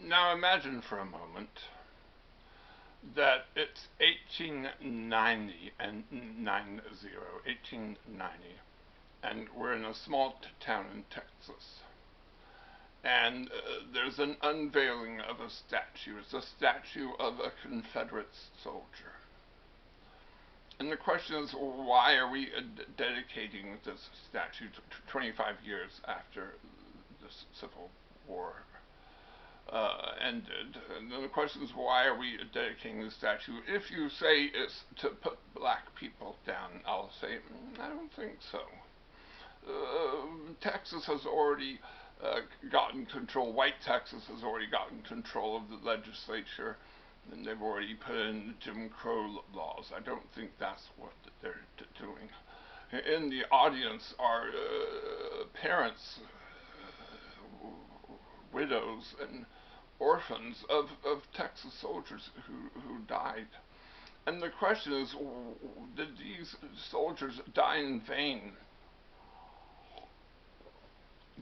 Now imagine for a moment that it's 1890 and 1890, and we're in a small town in Texas. And there's an unveiling of a statue. It's a statue of a Confederate soldier. And the question is, why are we dedicating this statue 25 years after the Civil War ended? And then the question is, why are we dedicating the statue? If you say it's to put black people down, I'll say, I don't think so. Texas has already gotten control, white Texas has already gotten control of the legislature, and they've already put in Jim Crow laws. I don't think that's what they're doing. In the audience are parents, widows, and orphans of Texas soldiers who died. And the question is, did these soldiers die in vain?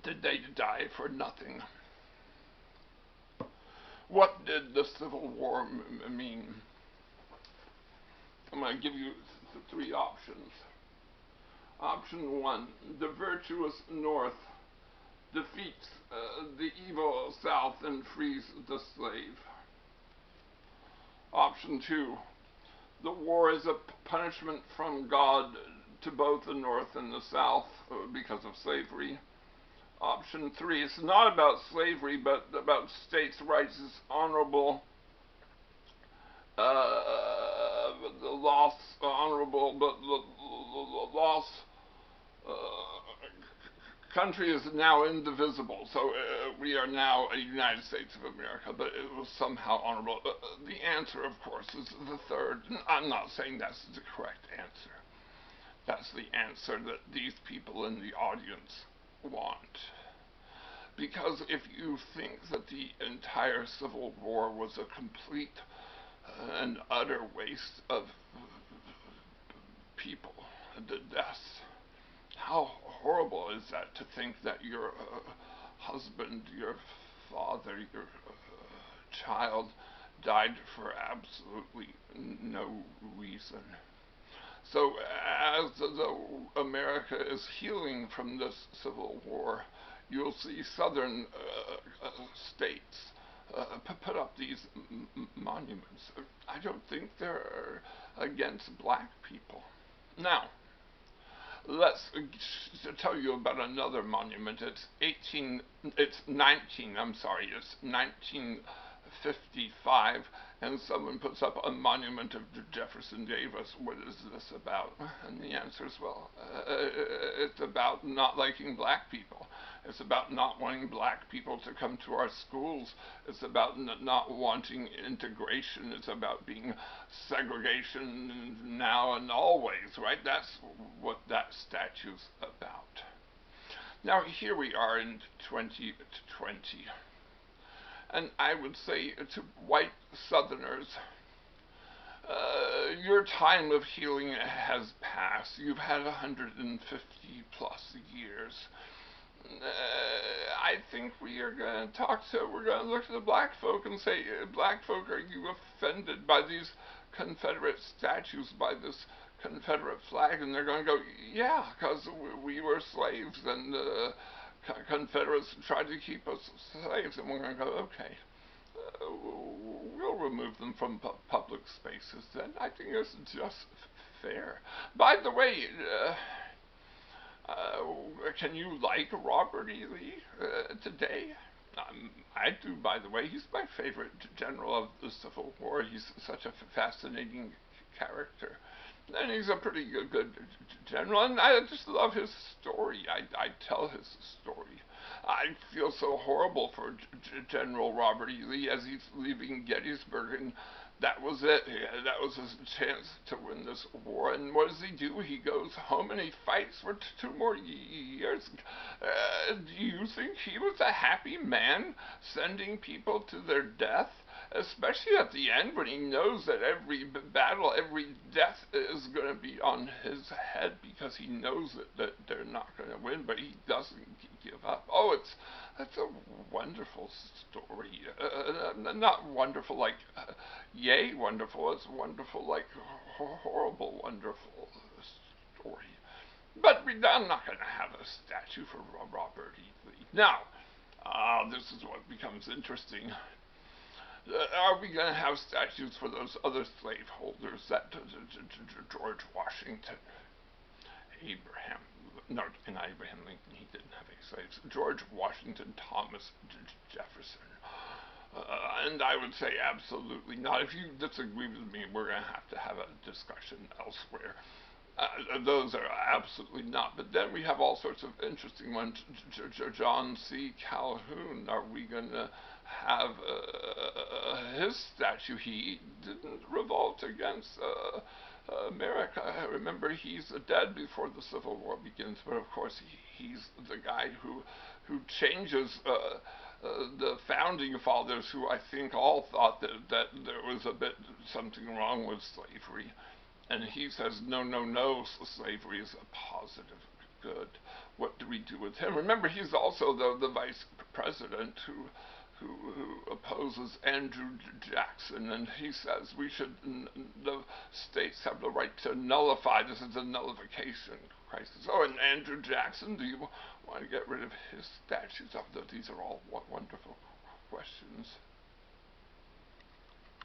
Did they die for nothing? What did the Civil War mean? I'm going to give you three options. Option one, the virtuous North defeats the evil South and frees the slave. Option two, the war is a punishment from God to both the North and the South because of slavery. Option three, it's not about slavery, but about states' rights. It's honorable, the loss, honorable, but the loss, country is now indivisible, so we are now a United States of America, but it was somehow honorable. The answer, of course, is the third. I'm not saying that's the correct answer. That's the answer that these people in the audience want. Because if you think that the entire Civil War was a complete and utter waste of people, the deaths, how horrible is that to think that your husband, your father, your child died for absolutely no reason. So as though America is healing from this Civil War, you'll see southern states put up these monuments. I don't think they're against black people. Now, let's tell you about another monument. It's 1955, and someone puts up a monument of Jefferson Davis. What is this about? And the answer is, well, it's about not liking black people. It's about not wanting black people to come to our schools. It's about not wanting integration. It's about being segregation now and always, right? That's what that statue's about. Now, here we are in 2020. And I would say to white Southerners, your time of healing has passed. You've had 150 plus years. I think we're going to look at the black folk and say, black folk, are you offended by these Confederate statues, by this Confederate flag? And they're going to go, yeah, because we were slaves, and Confederates tried to keep us slaves. And we're going to go, okay, we'll remove them from public spaces then. I think it's just fair. By the way, can you like Robert E. Lee today? I do, by the way. He's my favorite general of the Civil War. He's such a fascinating character. And he's a pretty good general, and I just love his story. I tell his story. I feel so horrible for General Robert E. Lee as he's leaving Gettysburg, and that was it. That was his chance to win this war. And what does he do? He goes home and he fights for 2 more years. Do you think he was a happy man sending people to their death? Especially at the end, when he knows that every battle, every death is going to be on his head, because he knows that they're not going to win, but he doesn't give up. Oh, it's That's a wonderful story. Not wonderful like yay wonderful. It's wonderful like horrible wonderful story. But I'm not going to have a statue for Robert E. Lee. Now, this is what becomes interesting. Are we going to have statues for those other slaveholders that George Washington, Abraham, no, not Abraham Lincoln, he didn't have any slaves, George Washington, Thomas Jefferson? And I would say absolutely not. If you disagree with me, we're going to have a discussion elsewhere. Those are absolutely not. But then we have all sorts of interesting ones. John C. Calhoun, are we going to have his statue? He didn't revolt against America. Remember, he's dead before the Civil War begins, but of course he's the guy who changes the founding fathers, who I think all thought that there was a bit something wrong with slavery. And he says, no, no, no, slavery is a positive good. What do we do with him? Remember, he's also the vice president who opposes Andrew Jackson, and he says the states have the right to nullify. This is a nullification crisis. Oh, and Andrew Jackson, do you want to get rid of his statues? These are all wonderful questions.